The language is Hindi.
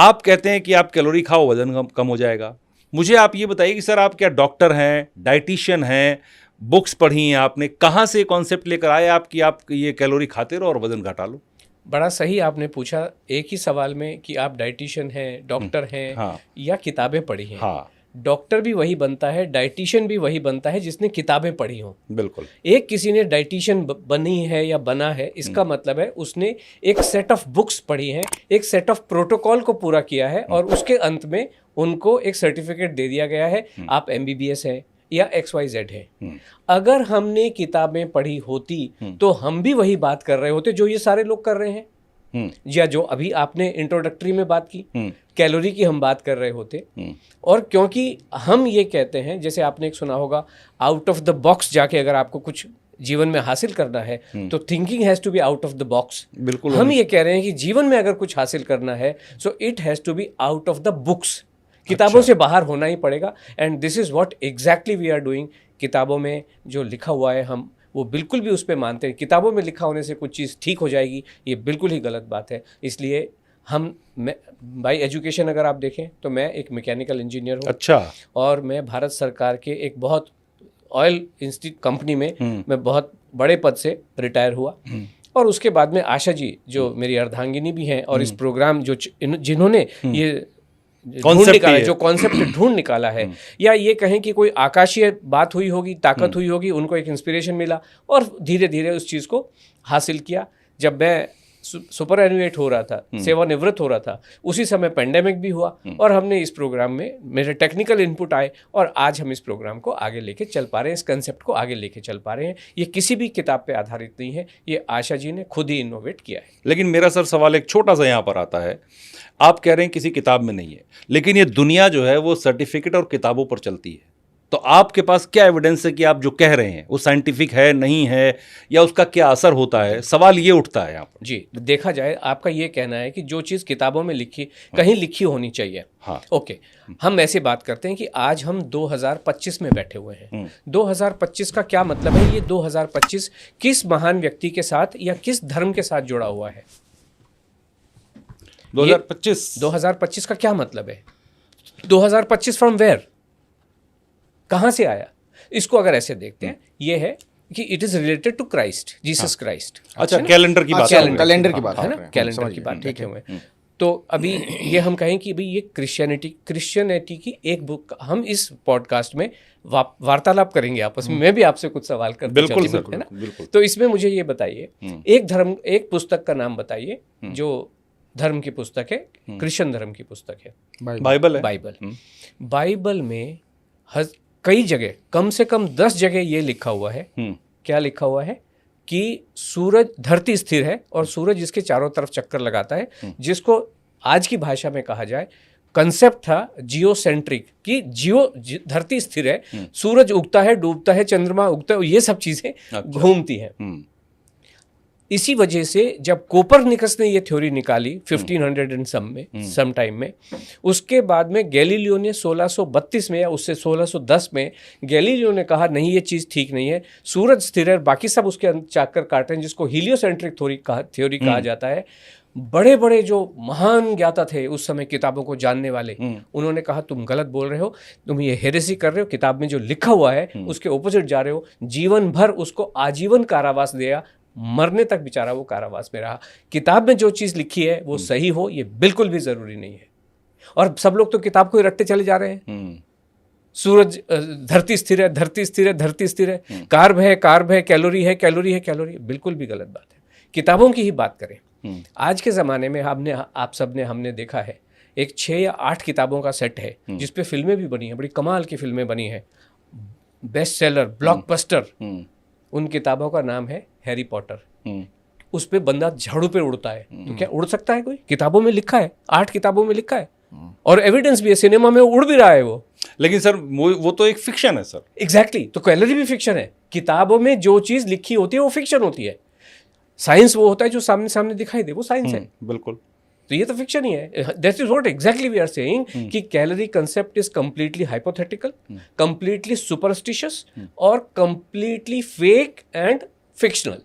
आप कहते हैं कि आप कैलोरी खाओ वजन कम हो जाएगा। मुझे आप ये बताइए कि सर आप क्या डॉक्टर हैं, डाइटिशियन हैं, बुक्स पढ़ी हैं आपने, कहाँ से कॉन्सेप्ट लेकर आए आप कि आप ये कैलोरी खाते रहो और वजन घटा लो? बड़ा सही आपने पूछा एक ही सवाल में कि आप डाइटिशियन हैं, डॉक्टर हैं, हाँ। या किताबें पढ़ी हैं। हाँ डॉक्टर भी वही बनता है, डाइटिशियन भी वही बनता है जिसने किताबें पढ़ी हों। बिल्कुल। एक किसी ने डाइटिशियन बनी है या बना है, इसका मतलब है उसने एक सेट ऑफ बुक्स पढ़ी हैं, एक सेट ऑफ प्रोटोकॉल को पूरा किया है, और उसके अंत में उनको एक सर्टिफिकेट दे दिया गया है, आप MBBS हैं या XYZ है। अगर हमने किताबें पढ़ी होती तो हम भी वही बात कर रहे होते जो ये सारे लोग कर रहे हैं, या जो अभी आपने इंट्रोडक्टरी में बात की, कैलोरी की हम बात कर रहे होते। और क्योंकि हम ये कहते हैं, जैसे आपने एक सुना होगा, आउट ऑफ द बॉक्स जाके अगर आपको कुछ जीवन में हासिल करना है तो thinking has to be out of the box. बिल्कुल। हम ये कह रहे हैं कि जीवन में अगर कुछ हासिल करना है so it has to be out of the books, किताबों से बाहर होना ही पड़ेगा। And this is what exactly we are doing. किताबों में जो लिखा हुआ है हम वो बिल्कुल भी उस पर मानते हैं। किताबों में लिखा होने से कुछ चीज़ ठीक हो जाएगी, ये बिल्कुल ही गलत बात है। इसलिए मैं बाय एजुकेशन अगर आप देखें तो मैं एक मैकेनिकल इंजीनियर हूँ। अच्छा। और मैं भारत सरकार के एक बहुत ऑयल इंस्टीट्यूट कंपनी में मैं बहुत बड़े पद से रिटायर हुआ। और उसके बाद में आशा जी जो मेरी अर्धांगिनी भी हैं, और इस प्रोग्राम जो जिन्होंने ये ढूंढ निकाला, जो कॉन्सेप्ट ढूंढ निकाला है, या ये कहें कि कोई आकाशीय बात हुई होगी, ताकत हुई होगी, उनको एक इंस्पिरेशन मिला और धीरे धीरे उस चीज़ को हासिल किया। जब मैं सुपर एनुएट हो रहा था, सेवानिवृत्त हो रहा था, उसी समय पेंडेमिक भी हुआ, और हमने इस प्रोग्राम में मेरे टेक्निकल इनपुट आए, और आज हम इस प्रोग्राम को आगे लेके चल पा रहे हैं, इस कंसेप्ट को आगे लेके चल पा रहे हैं। ये किसी भी किताब पे आधारित नहीं है, ये आशा जी ने खुद ही इनोवेट किया है। लेकिन मेरा सर सवाल एक छोटा सा यहाँ पर आता है, आप कह रहे हैं किसी किताब में नहीं है, लेकिन ये दुनिया जो है वो सर्टिफिकेट और किताबों पर चलती है, तो आपके पास क्या एविडेंस है कि आप जो कह रहे हैं वो साइंटिफिक है, नहीं है, या उसका क्या असर होता है? सवाल ये उठता है यहाँ पर। जी, देखा जाए, आपका ये कहना है कि जो चीज़ किताबों में लिखी कहीं लिखी होनी चाहिए। हाँ। ओके, हम ऐसे बात करते हैं कि आज हम 2025 में बैठे हुए हैं। 2025 का क्या मतलब है? ये 2025 किस महान व्यक्ति के साथ या किस धर्म के साथ जुड़ा हुआ है? 2025 का क्या मतलब है? 2025 फ्रॉम वेयर, कहाँ से आया? इसको अगर ऐसे देखते हैं, ये है कि it is related to Christ, Jesus Christ. अच्छा, कैलेंडर की बात, कैलेंडर की बात है ना, कैलेंडर की बात रखे हुए। तो अभी ये हम कहें कि भाई ये क्रिश्चियनिटी की एक बुक, हम इस पॉडकास्ट में वार्तालाप करेंगे आपस में, मैं भी आपसे कुछ सवाल करता बिल्कुल है ना। तो इसमें मुझे ये बताइए, एक पुस्तक का नाम बताइए जो धर्म की पुस्तक है, क्रिश्चियन धर्म की पुस्तक है। बाइबल है। बाइबल में कई जगह, कम से कम 10 जगह ये लिखा हुआ है। क्या लिखा हुआ है? कि सूरज, धरती स्थिर है और सूरज इसके चारों तरफ चक्कर लगाता है, जिसको आज की भाषा में कहा जाए, कंसेप्ट था जियोसेंट्रिक, कि धरती स्थिर है, सूरज उगता है, डूबता है, चंद्रमा उगता है, ये सब चीजें घूमती हैं। इसी वजह से जब कोपरनिकस ने ये थ्योरी निकाली 1500 एंड सम टाइम में, उसके बाद में गैलीलियो ने 1632 में या उससे 1610 में गैलीलियो ने कहा नहीं, ये चीज़ ठीक नहीं है, सूरज स्थिर है, बाकी सब उसके चाकर काट रहे हैं, जिसको हीलियोसेंट्रिक थ्योरी कहा जाता है। बड़े बड़े जो महान ज्ञाता थे उस समय, किताबों को जानने वाले, उन्होंने कहा तुम गलत बोल रहे हो, तुम ये हेरेसी कर रहे हो, किताब में जो लिखा हुआ है उसके ओपोजिट जा रहे हो। जीवन भर उसको आजीवन कारावास दिया, मरने तक बेचारा वो कारावास में रहा। किताब में जो चीज़ लिखी है वो सही हो, ये बिल्कुल भी ज़रूरी नहीं है। और सब लोग तो किताब को ही रटते चले जा रहे हैं। सूरज, धरती स्थिर है, धरती स्थिर है, धरती स्थिर है, कार्ब है, कार्ब है, कैलोरी है, कैलोरी है, कैलोरी, बिल्कुल भी गलत बात है। किताबों की ही बात करें। आज के ज़माने में हमने देखा है, एक 6 या 8 किताबों का सेट है जिसपे फिल्में भी बनी हैं, बड़ी कमाल की फिल्में बनी हैं, बेस्ट सेलर, ब्लॉकबस्टर। उन किताबों का नाम है हैरी पॉटर। उस पे बंदा झाड़ू पे उड़ता है, तो क्या उड़ सकता है कोई? किताबों में लिखा है, 8 किताबों में लिखा है, और एविडेंस भी है, सिनेमा में उड़ भी रहा है वो। लेकिन सर वो तो एक फिक्शन है सर। एग्जैक्टली, तो कैलोरी भी फिक्शन है। किताबों में जो चीज लिखी होती है वो फिक्शन होती है। साइंस वो होता है जो सामने सामने दिखाई दे, वो साइंस है। बिल्कुल। तो ये तो फिक्शन ही है। That is what exactly we are saying, कि calorie concept is completely hypothetical, completely superstitious और कंप्लीटली फेक एंड फिक्शनल।